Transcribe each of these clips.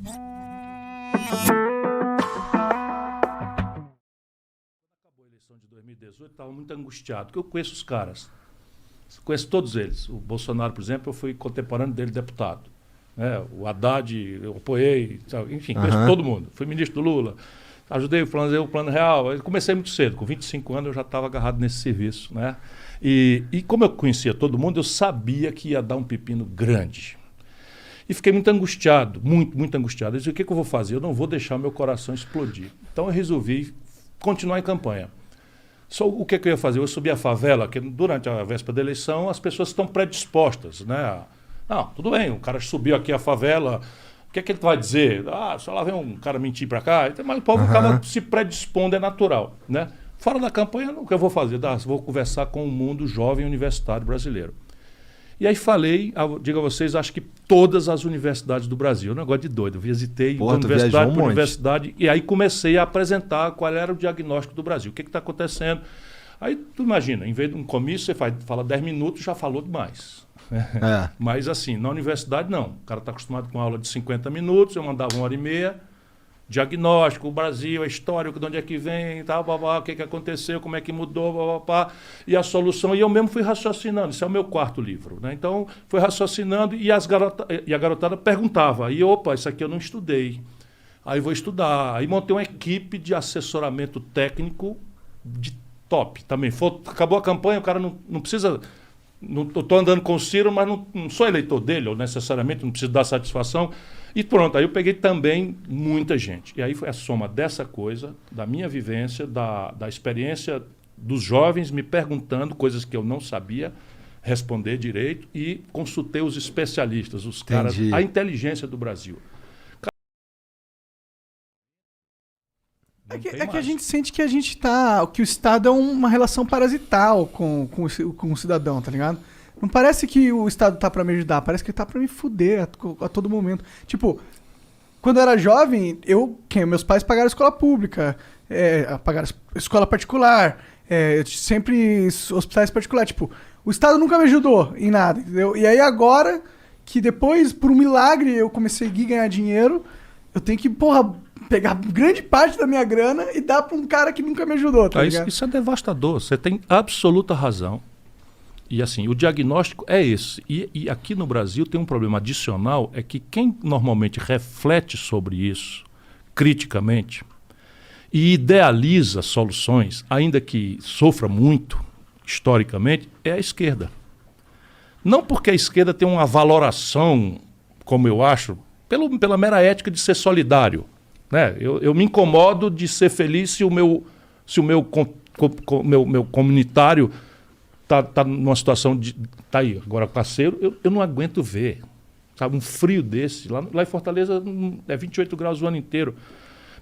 Acabou a eleição de 2018, eu estava muito angustiado, porque eu conheço os caras. Conheço todos eles. O Bolsonaro, por exemplo, eu fui contemporâneo dele deputado. Né? O Haddad, eu apoiei, sabe? Enfim, conheço todo mundo. Fui ministro do Lula, ajudei a fazer o Plano Real. Eu comecei muito cedo, com 25 anos eu já estava agarrado nesse serviço. Né? E como eu conhecia todo mundo, eu sabia que ia dar um pepino grande. E fiquei muito angustiado, muito angustiado. Eu disse, o que eu vou fazer? Eu não vou deixar meu coração explodir. Então eu resolvi continuar em campanha. Só o que eu ia fazer? Eu subi a favela, que durante a véspera da eleição as pessoas estão predispostas, né? Não, tudo bem, o cara subiu aqui a favela, o que é que ele vai dizer? Ah, só lá vem um cara mentir para cá, mas o povo acaba se predispondo, é natural, né? Fora da campanha, o que eu vou fazer? Vou conversar com o mundo jovem universitário brasileiro. E aí falei, digo a vocês, acho que todas as universidades do Brasil, um negócio de doido, eu visitei universidade por universidade e aí comecei a apresentar qual era o diagnóstico do Brasil, o que está acontecendo. Aí tu imagina, em vez de um comício, você fala 10 minutos, já falou demais. Mas assim, na universidade não, o cara está acostumado com aula de 50 minutos, eu mandava 1h30, diagnóstico, o Brasil, a história, de onde é que vem, tal, o que aconteceu, como é que mudou, e a solução. E eu mesmo fui raciocinando, isso é o meu 4º livro. Né? Então, fui raciocinando e a garotada perguntava, e opa, isso aqui eu não estudei, aí vou estudar. Aí montei uma equipe de assessoramento técnico de top também. Acabou a campanha, o cara não precisa... Estou andando com o Ciro, mas não sou eleitor dele, ou necessariamente não preciso dar satisfação. E pronto, aí eu peguei também muita gente. E aí foi a soma dessa coisa, da minha vivência, da experiência dos jovens me perguntando coisas que eu não sabia responder direito e consultei os especialistas, os caras, a inteligência do Brasil. É que a gente sente que que o Estado é uma relação parasital com o cidadão, tá ligado? Não parece que o Estado tá pra me ajudar, parece que ele tá pra me fuder a todo momento. Tipo, quando eu era jovem, meus pais pagaram escola pública, pagaram escola particular, sempre hospitais particulares. Tipo, o Estado nunca me ajudou em nada, entendeu? E aí agora, que depois, por um milagre, eu comecei a ganhar dinheiro, eu tenho que, pegar grande parte da minha grana e dar para um cara que nunca me ajudou, tá ligado? Isso é devastador, você tem absoluta razão. E assim, o diagnóstico é esse. E aqui no Brasil tem um problema adicional, é que quem normalmente reflete sobre isso, criticamente, e idealiza soluções, ainda que sofra muito, historicamente, é a esquerda. Não porque a esquerda tem uma valoração, como eu acho, pela mera ética de ser solidário. Né? Eu me incomodo de ser feliz se o meu comunitário está numa situação de... Está aí, agora parceiro, eu não aguento ver. Sabe, um frio desse. Lá em Fortaleza é 28 graus o ano inteiro.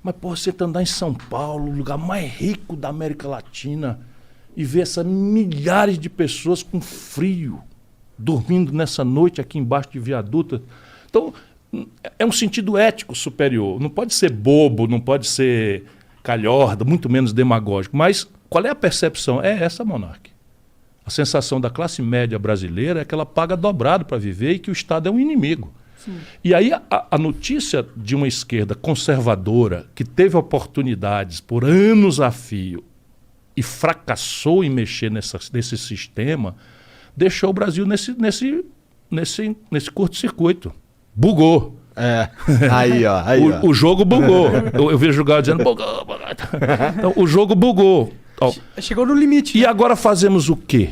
Mas, você andar em São Paulo, o lugar mais rico da América Latina, e ver essas milhares de pessoas com frio, dormindo nessa noite aqui embaixo de viaduto. Então... é um sentido ético superior. Não pode ser bobo, não pode ser calhorda, muito menos demagógico. Mas qual é a percepção? É essa, Monark. A sensação da classe média brasileira é que ela paga dobrado para viver e que o Estado é um inimigo. Sim. E aí a notícia de uma esquerda conservadora que teve oportunidades por anos a fio e fracassou em mexer nesse sistema, deixou o Brasil nesse curto-circuito. Bugou. Aí, o jogo bugou. Eu vejo o Galo dizendo bugou. Então, o jogo bugou. Chegou no limite. E agora fazemos o quê?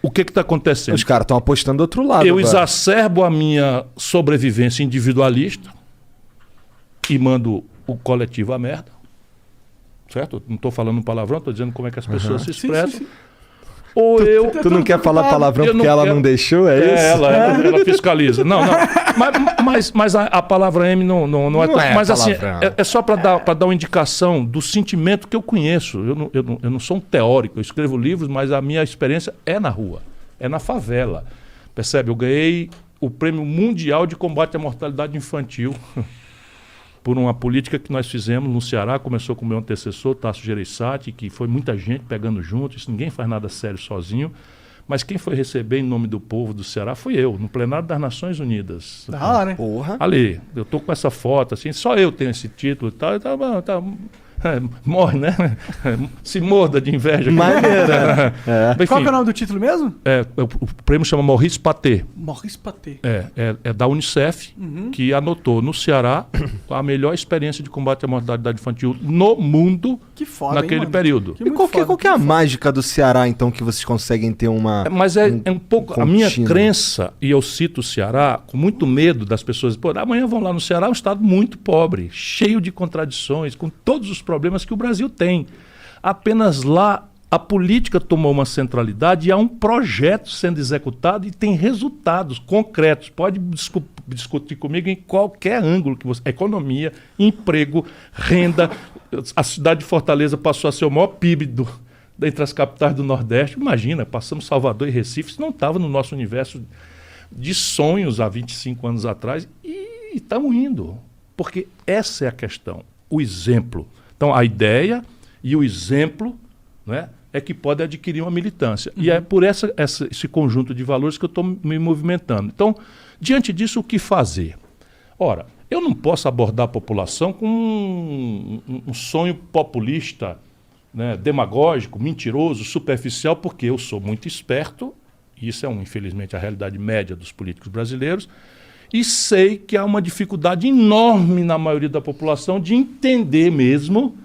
O que está acontecendo? Os caras estão apostando do outro lado. Eu exacerbo a minha sobrevivência individualista e mando o coletivo à merda. Certo? Não estou falando um palavrão, estou dizendo como é que as pessoas se expressam. Sim. Ou tu não quer falar palavrão porque ela não deixou? É isso? Ela fiscaliza. Não. Mas a palavra M não é tão... Mas assim, é só para dar uma indicação do sentimento que eu conheço. Eu não sou um teórico, eu escrevo livros, mas a minha experiência é na rua, é na favela. Percebe? Eu ganhei o Prêmio Mundial de Combate à Mortalidade Infantil por uma política que nós fizemos no Ceará. Começou com o meu antecessor, Tasso Gereissati, que foi muita gente pegando junto. Isso ninguém faz nada sério sozinho. Mas quem foi receber em nome do povo do Ceará foi eu, no plenário das Nações Unidas. Da hora, né? Porra. Ali, eu tô com essa foto, assim, só eu tenho esse título e tal. Morre, né? Se morda de inveja. Maneira. Enfim, qual que é o nome do título mesmo? O prêmio chama Maurice Paté. Maurice Paté. É da Unicef, que anotou no Ceará a melhor experiência de combate à mortalidade infantil no mundo. Que foda, naquele hein, período. E qual que é a mágica do Ceará, então, que vocês conseguem ter uma... Mas é um pouco... A minha crença, e eu cito o Ceará com muito medo das pessoas, pô, amanhã vão lá no Ceará, é um estado muito pobre, cheio de contradições, com todos os problemas que o Brasil tem. Apenas lá a política tomou uma centralidade e há um projeto sendo executado e tem resultados concretos. Pode discutir comigo em qualquer ângulo que você... Economia, emprego, renda. A cidade de Fortaleza passou a ser o maior PIB entre as capitais do Nordeste. Imagina, passamos Salvador e Recife, isso não estava no nosso universo de sonhos há 25 anos atrás e estamos indo. Porque essa é a questão, o exemplo. Então, a ideia e o exemplo, né, é que pode adquirir uma militância. E é por esse conjunto de valores que eu estou me movimentando. Então, diante disso, o que fazer? Ora, eu não posso abordar a população com um sonho populista, né, demagógico, mentiroso, superficial, porque eu sou muito esperto, e isso é, infelizmente, a realidade média dos políticos brasileiros, e sei que há uma dificuldade enorme na maioria da população de entender mesmo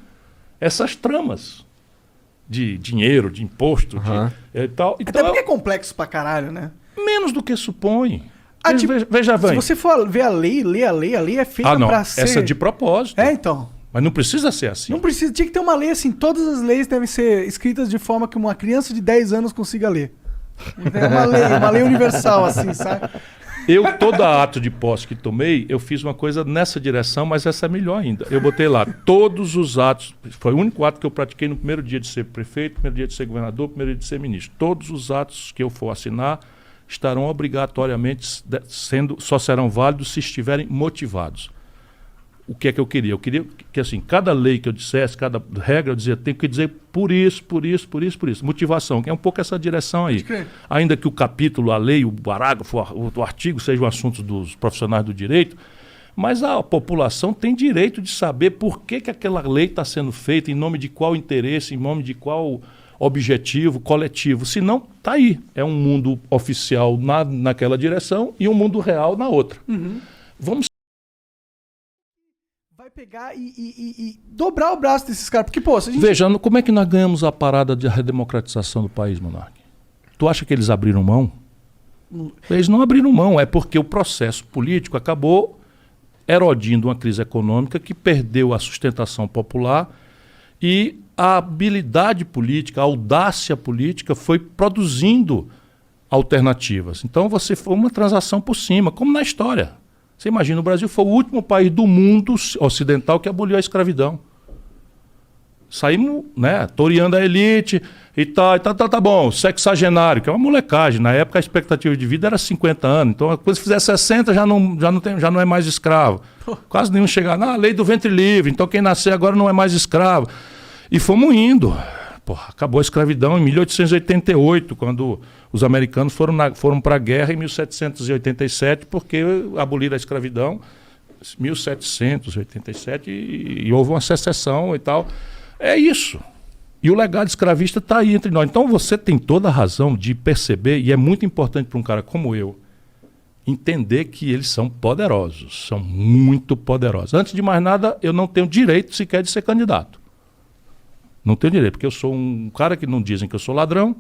essas tramas de dinheiro, de imposto, de tal. Até porque é complexo pra caralho, né? Menos do que supõe. Veja bem. Se você for ver a lei, ler a lei é feita pra ser... Essa é de propósito. Então. Mas não precisa ser assim. Não precisa, tinha que ter uma lei assim, todas as leis devem ser escritas de forma que uma criança de 10 anos consiga ler. Uma lei universal, assim, sabe? Todo ato de posse que tomei, eu fiz uma coisa nessa direção, mas essa é melhor ainda. Eu botei lá todos os atos, foi o único ato que eu pratiquei no primeiro dia de ser prefeito, primeiro dia de ser governador, primeiro dia de ser ministro. Todos os atos que eu for assinar estarão obrigatoriamente só serão válidos se estiverem motivados. O que é que eu queria? Eu queria que, assim, cada lei que eu dissesse, cada regra, eu dizia, tenho que dizer por isso. Motivação, que é um pouco essa direção aí. Ainda que o capítulo, a lei, o parágrafo, o artigo sejam assuntos dos profissionais do direito, mas a população tem direito de saber por que aquela lei está sendo feita, em nome de qual interesse, em nome de qual objetivo coletivo. Se não, está aí. É um mundo oficial naquela direção e um mundo real na outra. Vamos vai pegar e dobrar o braço desses caras. Porque, pô, se a gente... Veja, como é que nós ganhamos a parada de redemocratização do país, Monark? Tu acha que eles abriram mão? Eles não abriram mão, é porque o processo político acabou erodindo uma crise econômica que perdeu a sustentação popular e a habilidade política, a audácia política foi produzindo alternativas. Então você foi uma transação por cima, como na história. Você imagina, o Brasil foi o último país do mundo ocidental que aboliu a escravidão. Saímos, né, toreando a elite e tal, tá bom, sexagenário, que é uma molecagem. Na época a expectativa de vida era 50 anos, então quando se fizer 60 já não é mais escravo. Quase nenhum chega na lei do ventre livre, então quem nascer agora não é mais escravo. E fomos indo. Porra, acabou a escravidão em 1888, quando os americanos foram para a guerra em 1787, porque aboliram a escravidão em 1787 e houve uma secessão e tal. É isso. E o legado escravista está aí entre nós. Então você tem toda a razão de perceber, e é muito importante para um cara como eu, entender que eles são poderosos, são muito poderosos. Antes de mais nada, eu não tenho direito sequer de ser candidato. Não tenho direito, porque eu sou um cara que não dizem que eu sou ladrão,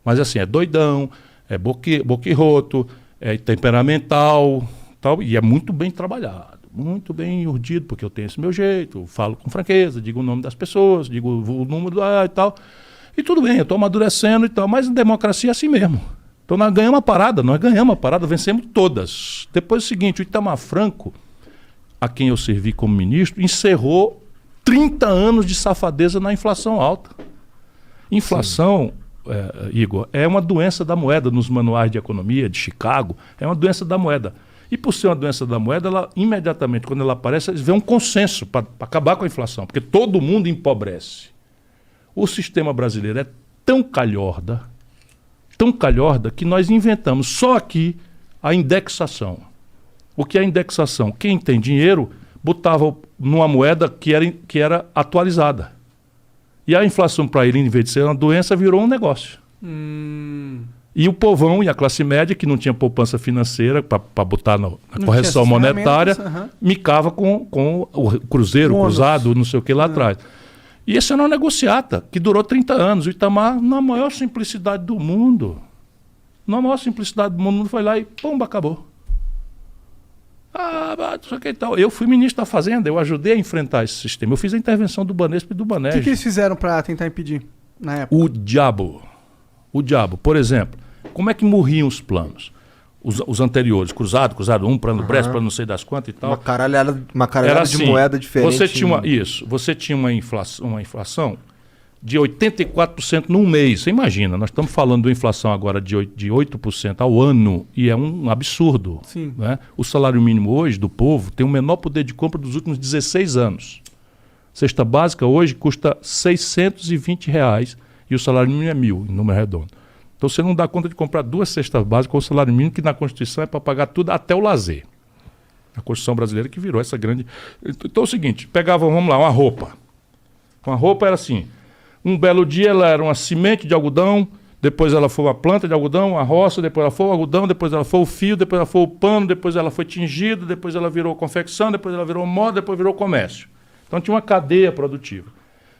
mas assim, é doidão, é boquirroto, é temperamental, tal, e é muito bem trabalhado, muito bem urdido, porque eu tenho esse meu jeito, eu falo com franqueza, digo o nome das pessoas, digo o número e tal. E tudo bem, eu estou amadurecendo e tal, mas em democracia é assim mesmo. Então nós ganhamos a parada, vencemos todas. Depois é o seguinte, o Itamar Franco, a quem eu servi como ministro, encerrou 30 anos de safadeza na inflação alta. Inflação, Igor, é uma doença da moeda nos manuais de economia de Chicago, é uma doença da moeda. E por ser uma doença da moeda, ela imediatamente, quando ela aparece, eles veem um consenso para acabar com a inflação, porque todo mundo empobrece. O sistema brasileiro é tão calhorda, tão calhorda que nós inventamos só aqui a indexação. O que é indexação? Quem tem dinheiro botava numa moeda que era atualizada. E a inflação para ele, em vez de ser uma doença, virou um negócio. E o povão e a classe média, que não tinha poupança financeira para botar na correção monetária, micava com o cruzeiro, cruzado, não sei o que lá atrás. E esse era uma negociata que durou 30 anos. O Itamar, na maior simplicidade do mundo, foi lá e pumba, acabou. Não que tal. Eu fui ministro da Fazenda, eu ajudei a enfrentar esse sistema. Eu fiz a intervenção do Banesp e do Banerj. O que eles fizeram para tentar impedir na época? O diabo. Por exemplo, como é que morriam os planos? Os anteriores, cruzado 1, plano Brest, plano não sei das quantas e tal. Uma caralhada de moeda diferente. Você tinha uma inflação de 84% num mês. Você imagina, nós estamos falando de uma inflação agora de 8% ao ano e é um absurdo. Sim. Né? O salário mínimo hoje do povo tem o menor poder de compra dos últimos 16 anos. Cesta básica hoje custa R$ 620 e o salário mínimo é 1.000, em número redondo. Então você não dá conta de comprar 2 cestas básicas com o salário mínimo, que na Constituição é para pagar tudo até o lazer. A Constituição brasileira que virou essa grande... Então é o seguinte, pegavam, vamos lá, uma roupa. Uma roupa era assim, um belo dia ela era uma semente de algodão, depois ela foi uma planta de algodão, uma roça, depois ela foi o algodão, depois ela foi o fio, depois ela foi o pano, depois ela foi tingida, depois ela virou confecção, depois ela virou moda, depois virou comércio. Então tinha uma cadeia produtiva.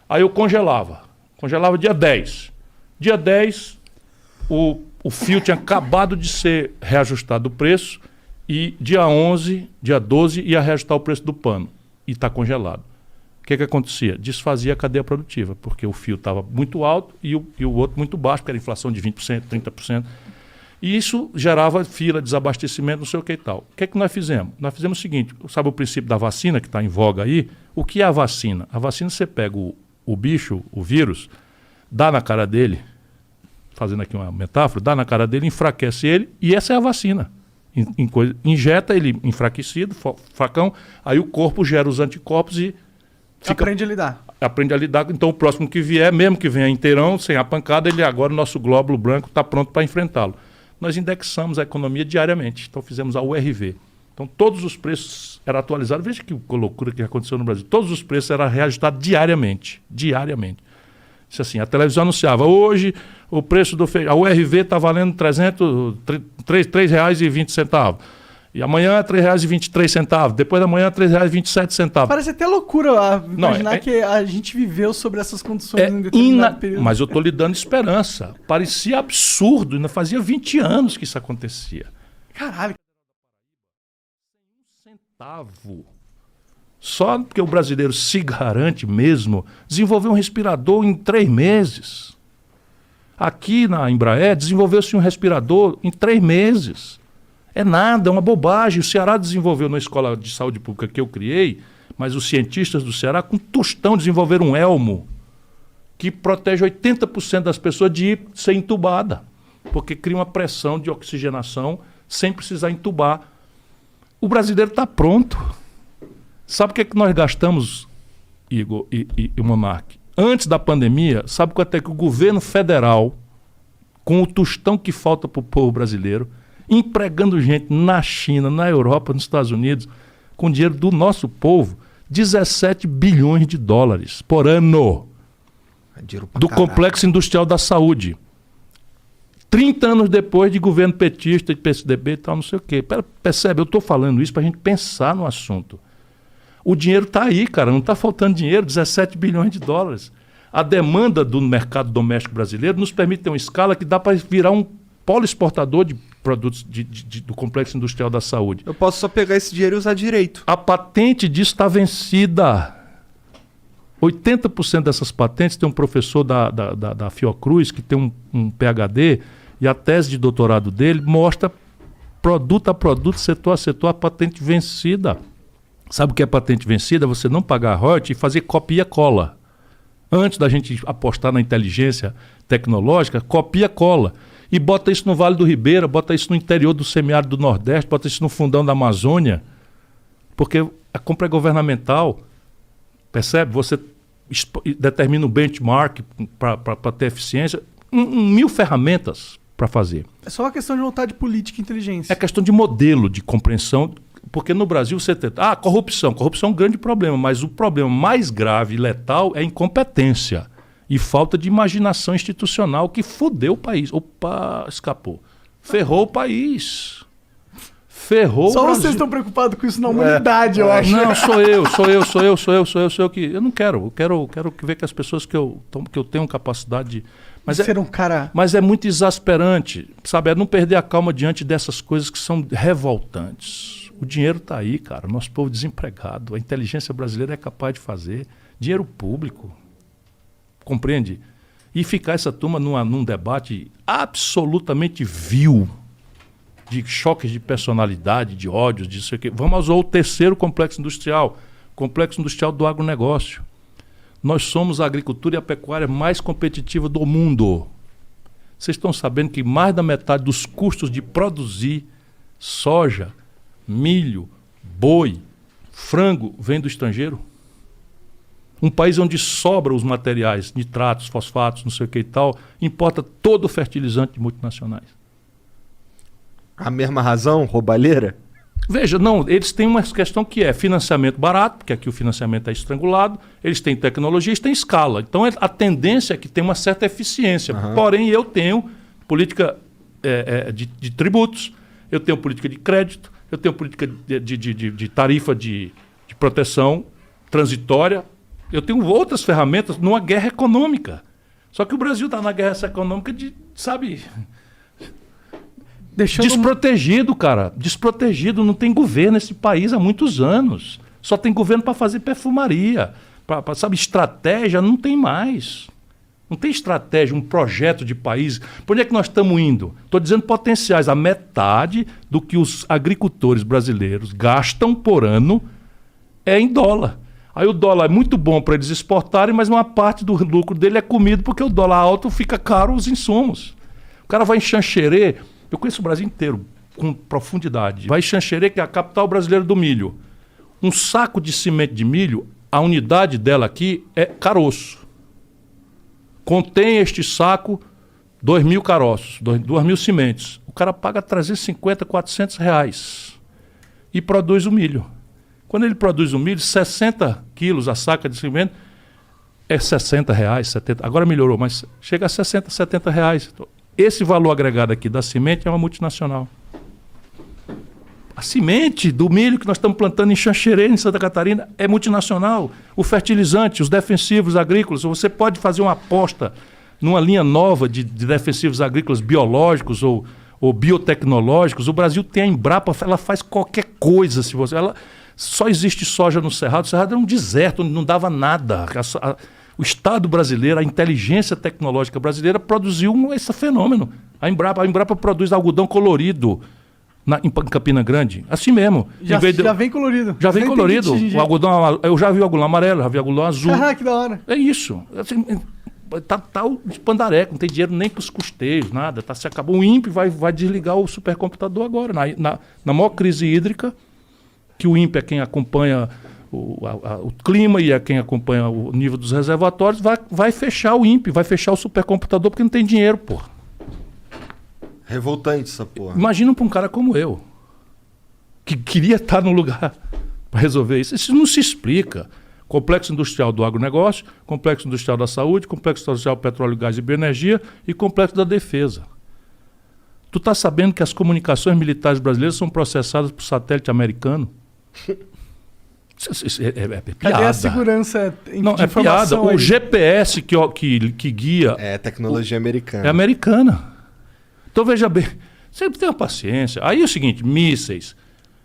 Aí eu congelava dia 10. Dia 10... O fio tinha acabado de ser reajustado o preço e dia 11, dia 12 ia reajustar o preço do pano e está congelado. O que acontecia? Desfazia a cadeia produtiva, porque o fio estava muito alto e o outro muito baixo, porque era inflação de 20%, 30%. E isso gerava fila, desabastecimento, não sei o que e tal. O que nós fizemos? Nós fizemos o seguinte, sabe o princípio da vacina que está em voga aí? O que é a vacina? A vacina você pega o bicho, o vírus, dá na cara dele, fazendo aqui uma metáfora, dá na cara dele, enfraquece ele, e essa é a vacina. Injeta ele enfraquecido, fracão, aí o corpo gera os anticorpos e aprende a lidar. Aprende a lidar, então o próximo que vier, mesmo que venha inteirão, sem a pancada, agora o nosso glóbulo branco está pronto para enfrentá-lo. Nós indexamos a economia diariamente, então fizemos a URV. Então todos os preços eram atualizados, veja que loucura que aconteceu no Brasil, todos os preços eram reajustados diariamente. Isso assim, a televisão anunciava, hoje o preço do feijão, a URV está valendo R$ 3,20. E amanhã é R$ 3,23. Depois da manhã é R$ 3,27. Parece até loucura imaginar que a gente viveu sobre essas condições em determinado período. Mas eu estou lhe dando esperança. Parecia absurdo, ainda fazia 20 anos que isso acontecia. Caralho. Um centavo. Só porque o brasileiro se garante mesmo, desenvolveu um respirador em 3 meses. Aqui na Embraer, desenvolveu-se um respirador em 3 meses. É nada, é uma bobagem. O Ceará desenvolveu na escola de saúde pública que eu criei, mas os cientistas do Ceará, com tostão, desenvolveram um elmo que protege 80% das pessoas de ser entubada, porque cria uma pressão de oxigenação sem precisar entubar. O brasileiro está pronto. Sabe o que é que nós gastamos, Igor e Monark? Antes da pandemia, sabe quanto é que o governo federal, com o tostão que falta para o povo brasileiro, empregando gente na China, na Europa, nos Estados Unidos, com dinheiro do nosso povo, 17 bilhões de dólares por ano do complexo industrial da saúde. 30 anos depois de governo petista e PSDB e tal, não sei o quê. Percebe, eu estou falando isso para a gente pensar no assunto. O dinheiro está aí, cara, não está faltando dinheiro, 17 bilhões de dólares. A demanda do mercado doméstico brasileiro nos permite ter uma escala que dá para virar um polo exportador de produtos do complexo industrial da saúde. Eu posso só pegar esse dinheiro e usar direito. A patente disso está vencida. 80% dessas patentes tem um professor da Fiocruz que tem um PhD e a tese de doutorado dele mostra produto a produto, setor a setor, a patente vencida. Sabe o que é patente vencida? Você não pagar royalties e fazer copia e cola. Antes da gente apostar na inteligência tecnológica, copia e cola. E bota isso no Vale do Ribeira, bota isso no interior do semiárido do Nordeste, bota isso no fundão da Amazônia. Porque a compra é governamental, percebe? Você determina um benchmark para ter eficiência. 1000 ferramentas para fazer. É só uma questão de vontade política e inteligência. É questão de modelo de compreensão, porque no Brasil você tem... corrupção. Corrupção é um grande problema, mas o problema mais grave e letal é a incompetência e falta de imaginação institucional que fudeu o país. Opa, escapou. Ferrou o país. Ferrou Só o Brasil. Vocês estão preocupados com isso na humanidade, eu acho. Não, sou eu que... Eu não quero. Eu quero ver que as pessoas que eu tenho capacidade de... Mas é muito exasperante, sabe? É não perder a calma diante dessas coisas que são revoltantes. O dinheiro está aí, cara. Nosso povo desempregado. A inteligência brasileira é capaz de fazer. Dinheiro público. Compreende? E ficar essa turma num debate absolutamente vil, de choques de personalidade, de ódios, de sei o quê. Vamos ao terceiro complexo industrial do agronegócio. Nós somos a agricultura e a pecuária mais competitiva do mundo. Vocês estão sabendo que mais da metade dos custos de produzir soja, milho, boi, frango vem do estrangeiro? Um país onde sobra os materiais, nitratos, fosfatos, não sei o que e tal, importa todo o fertilizante de multinacionais. A mesma razão, roubalheira? Veja, não, eles têm uma questão que é financiamento barato, porque aqui o financiamento é estrangulado, eles têm tecnologia, eles têm escala. Então a tendência é que tem uma certa eficiência. Porém, eu tenho política de tributos, eu tenho política de crédito, eu tenho política de tarifa de proteção transitória, eu tenho outras ferramentas numa guerra econômica. Só que o Brasil está na guerra econômica desprotegido, cara. Desprotegido. Não tem governo nesse país há muitos anos. Só tem governo para fazer perfumaria. Sabe, estratégia não tem mais. Não tem estratégia, um projeto de país. Por onde é que nós estamos indo? Estou dizendo potenciais. A metade do que os agricultores brasileiros gastam por ano é em dólar. Aí o dólar é muito bom para eles exportarem, mas uma parte do lucro dele é comido porque o dólar alto fica caro os insumos. O cara vai em Xanxerê, eu conheço o Brasil inteiro com profundidade, vai em Xanxerê, que é a capital brasileira do milho. Um saco de semente de milho, a unidade dela aqui é caroço. Contém este saco 2.000 caroços, 2.000 sementes. O cara paga 350, 400 reais e produz o milho. Quando ele produz o milho, 60 quilos a saca de semente é 60 reais, 70. Agora melhorou, mas chega a 60, 70 reais. Esse valor agregado aqui da semente é uma multinacional. A semente do milho que nós estamos plantando em Xanxerê, em Santa Catarina, é multinacional. O fertilizante, os defensivos agrícolas, você pode fazer uma aposta numa linha nova de defensivos agrícolas biológicos ou biotecnológicos. O Brasil tem a Embrapa, ela faz qualquer coisa. Só existe soja no Cerrado. O Cerrado era um deserto, onde não dava nada. O Estado brasileiro, a inteligência tecnológica brasileira produziu esse fenômeno. A Embrapa produz algodão colorido em Campina Grande. Assim mesmo. Já vem colorido. Já vem colorido. O algodão, eu já vi o algodão amarelo, já vi o algodão azul. Ah, que da hora. É isso. Assim, tá o pandareco, não tem dinheiro nem para os custeios, nada. Se acabou o INPE, vai desligar o supercomputador agora. Na maior crise hídrica, que o INPE é quem acompanha o clima e é quem acompanha o nível dos reservatórios, vai fechar o INPE, vai fechar o supercomputador porque não tem dinheiro, porra. Revoltante essa porra. Imagina para um cara como eu, que queria estar no lugar para resolver isso. Isso não se explica. Complexo industrial do agronegócio, complexo industrial da saúde, complexo industrial petróleo, gás e bioenergia e complexo da defesa. Tu tá sabendo que as comunicações militares brasileiras são processadas por satélite americano? É piada. Cadê a segurança Não, é piada. O GPS que guia... É tecnologia americana. É americana. Então veja bem, sempre tenha paciência. Aí é o seguinte, mísseis,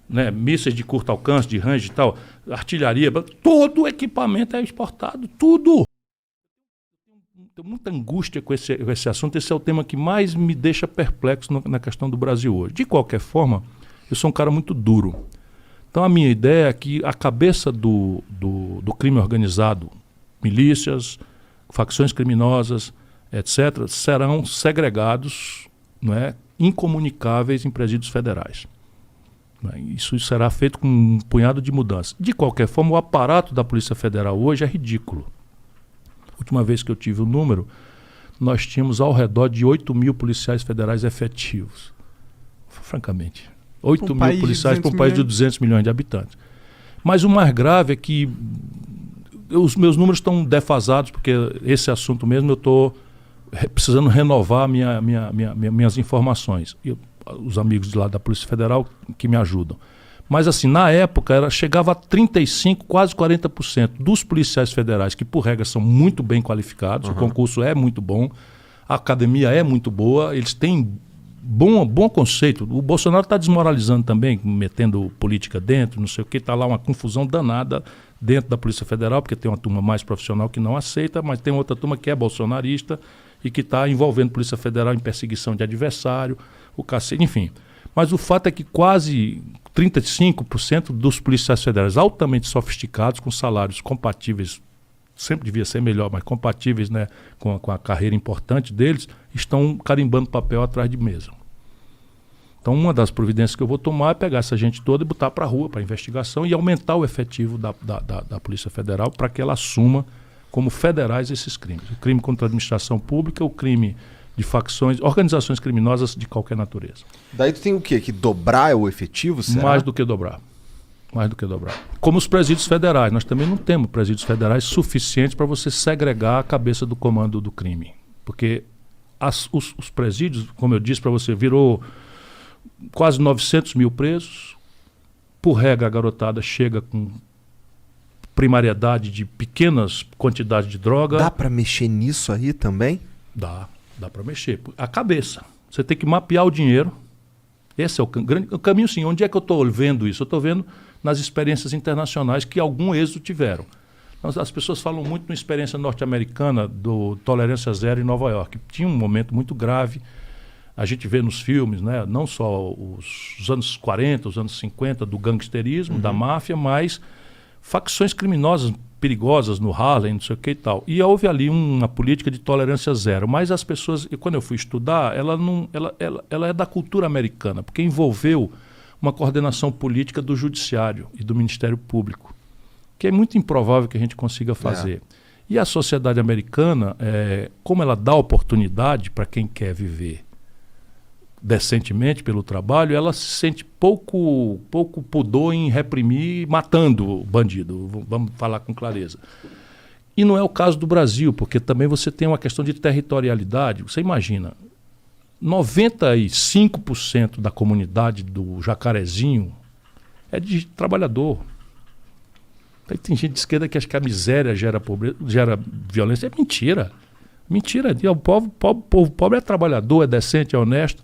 né, mísseis de curto alcance, de range e tal, artilharia, todo o equipamento é exportado, tudo. Tenho muita angústia com esse assunto. Esse é o tema que mais me deixa perplexo na questão do Brasil hoje. De qualquer forma, eu sou um cara muito duro. Então a minha ideia é que a cabeça do crime organizado, milícias, facções criminosas, etc., serão segregados, não é, incomunicáveis em presídios federais. Isso será feito com um punhado de mudanças. De qualquer forma, o aparato da Polícia Federal hoje é ridículo. A última vez que eu tive o número, nós tínhamos ao redor de 8 mil policiais federais efetivos. Francamente. 8 mil policiais para um país de 200 milhões de habitantes. Mas o mais grave é que os meus números estão defasados, porque esse assunto mesmo eu estou precisando renovar minhas informações. Os amigos de lá da Polícia Federal que me ajudam. Mas assim, na época chegava a 35%, quase 40% dos policiais federais, que por regra são muito bem qualificados, o concurso é muito bom, a academia é muito boa, eles têm bom conceito. O Bolsonaro está desmoralizando também, metendo política dentro, não sei o que, está lá uma confusão danada dentro da Polícia Federal, porque tem uma turma mais profissional que não aceita, mas tem outra turma que é bolsonarista e que está envolvendo a Polícia Federal em perseguição de adversário, o cacete, enfim. Mas o fato é que quase 35% dos policiais federais altamente sofisticados, com salários compatíveis, sempre devia ser melhor, mas compatíveis, né, com a carreira importante deles, estão carimbando papel atrás de mesa. Então, uma das providências que eu vou tomar é pegar essa gente toda e botar para a rua, para investigação, e aumentar o efetivo da Polícia Federal para que ela assuma como federais esses crimes. O crime contra a administração pública, o crime de facções, organizações criminosas de qualquer natureza. Daí tu tem o quê? Que dobrar o efetivo? Será? Mais do que dobrar. Mais do que dobrar. Como os presídios federais. Nós também não temos presídios federais suficientes para você segregar a cabeça do comando do crime. Porque os presídios, como eu disse para você, virou quase 900 mil presos. Por regra, a garotada chega com primariedade de pequenas quantidades de droga. Dá para mexer nisso aí também? Dá para mexer. A cabeça. Você tem que mapear o dinheiro. Esse é o caminho, sim. Onde é que eu estou vendo isso? Eu estou vendo nas experiências internacionais que algum êxito tiveram. As pessoas falam muito na experiência norte-americana do Tolerância Zero em Nova York. Tinha um momento muito grave. A gente vê nos filmes, né, não só os anos 40, os anos 50, do gangsterismo, da máfia, mas facções criminosas perigosas no Harlem, não sei o que e tal. E houve ali uma política de tolerância zero. Mas as pessoas, e quando eu fui estudar, ela é da cultura americana, porque envolveu uma coordenação política do Judiciário e do Ministério Público, que é muito improvável que a gente consiga fazer. E a sociedade americana, como ela dá oportunidade para quem quer viver decentemente pelo trabalho, ela se sente pouco pudor em reprimir matando o bandido, vamos falar com clareza. E não é o caso do Brasil, porque também você tem uma questão de territorialidade. Você imagina, 95% da comunidade do Jacarezinho é de trabalhador. Aí tem gente de esquerda que acha que a miséria gera violência. É mentira. Mentira. O povo pobre é trabalhador, é decente, é honesto.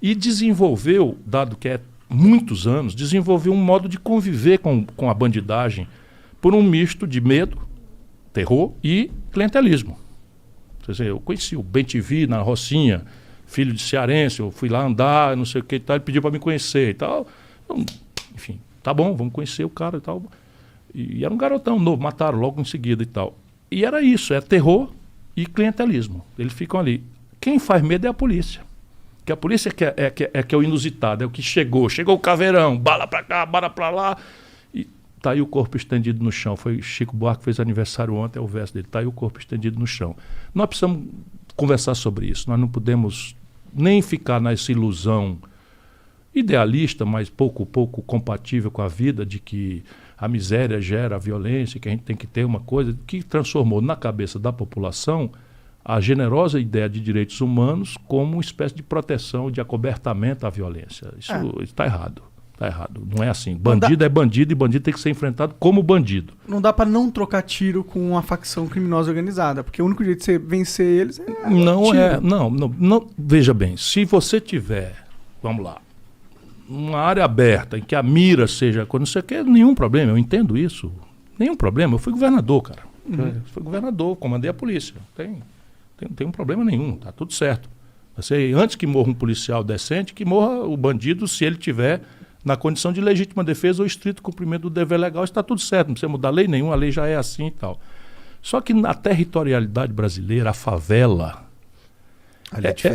E desenvolveu, dado que é muitos anos, desenvolveu um modo de conviver com a bandidagem por um misto de medo, terror e clientelismo. Eu conheci o Ben-TV na Rocinha, filho de cearense, eu fui lá andar, não sei o que e tal, ele pediu para me conhecer e tal. Então, enfim, tá bom, vamos conhecer o cara e tal. E era um garotão novo, mataram logo em seguida e tal. E era isso, é terror e clientelismo. Eles ficam ali. Quem faz medo é a polícia. Que a polícia que é o inusitado, é o que chegou o caveirão, bala pra cá, bala pra lá, e tá aí o corpo estendido no chão. Foi Chico Buarque que fez aniversário ontem, é o verso dele, tá aí o corpo estendido no chão. Nós precisamos conversar sobre isso, nós não podemos nem ficar nessa ilusão idealista, mas pouco compatível com a vida, de que a miséria gera a violência, que a gente tem que ter uma coisa que transformou na cabeça da população a generosa ideia de direitos humanos como uma espécie de proteção, de acobertamento à violência. Isso está errado. Está errado. Não é assim. Bandido é bandido e bandido tem que ser enfrentado como bandido. Não dá para não trocar tiro com uma facção criminosa organizada, porque o único jeito de você vencer eles é Não, veja bem, se você tiver, vamos lá, uma área aberta em que a mira seja, quando você quer, nenhum problema, eu entendo isso. Nenhum problema. Eu fui governador, cara. Fui governador, comandei a polícia. Não tem um problema nenhum, tá tudo certo. Antes que morra um policial decente, que morra o bandido, se ele tiver na condição de legítima defesa ou estrito cumprimento do dever legal, está tudo certo, não precisa mudar lei nenhuma, a lei já é assim e tal. Só que na territorialidade brasileira, a favela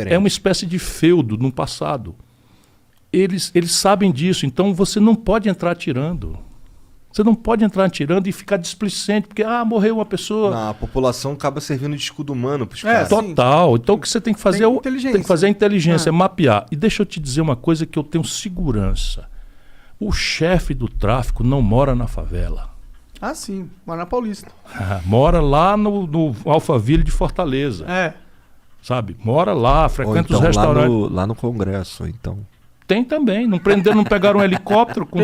é uma espécie de feudo no passado. Eles sabem disso, então você não pode entrar atirando. Você não pode entrar atirando e ficar displicente, porque morreu uma pessoa. Não, a população acaba servindo de escudo humano para os caras. Total. Então o que você tem que fazer tem que fazer a inteligência, mapear. E deixa eu te dizer uma coisa que eu tenho segurança. O chefe do tráfico não mora na favela. Ah, sim. Mora na Paulista. Mora lá no Alphaville de Fortaleza. Sabe? Mora lá, frequenta então, os restaurantes. Lá no Congresso, então. Tem também. Não prenderam, não pegaram um helicóptero com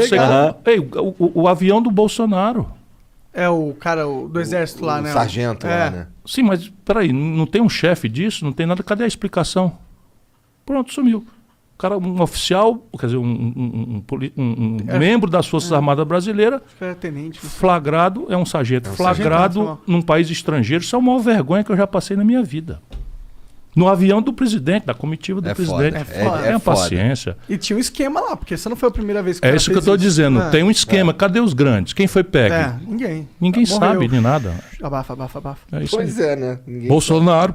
o avião do Bolsonaro. É o cara do exército lá, né? O sargento lá, né? Sim, mas peraí, não tem um chefe disso? Não tem nada. Cadê a explicação? Pronto, sumiu. O cara, um oficial, quer dizer, um membro das Forças Armadas Brasileiras, tenente, flagrado, é um sargento, flagrado num país estrangeiro. Isso é a maior vergonha que eu já passei na minha vida. No avião do presidente, da comitiva do presidente. Tenha paciência. E tinha um esquema lá, porque essa não foi a primeira vez que É isso que eu estou dizendo. Tem um esquema. Cadê os grandes? Quem foi pego? Ninguém. Ninguém sabe de nada. Abafa. Pois é, né? Bolsonaro.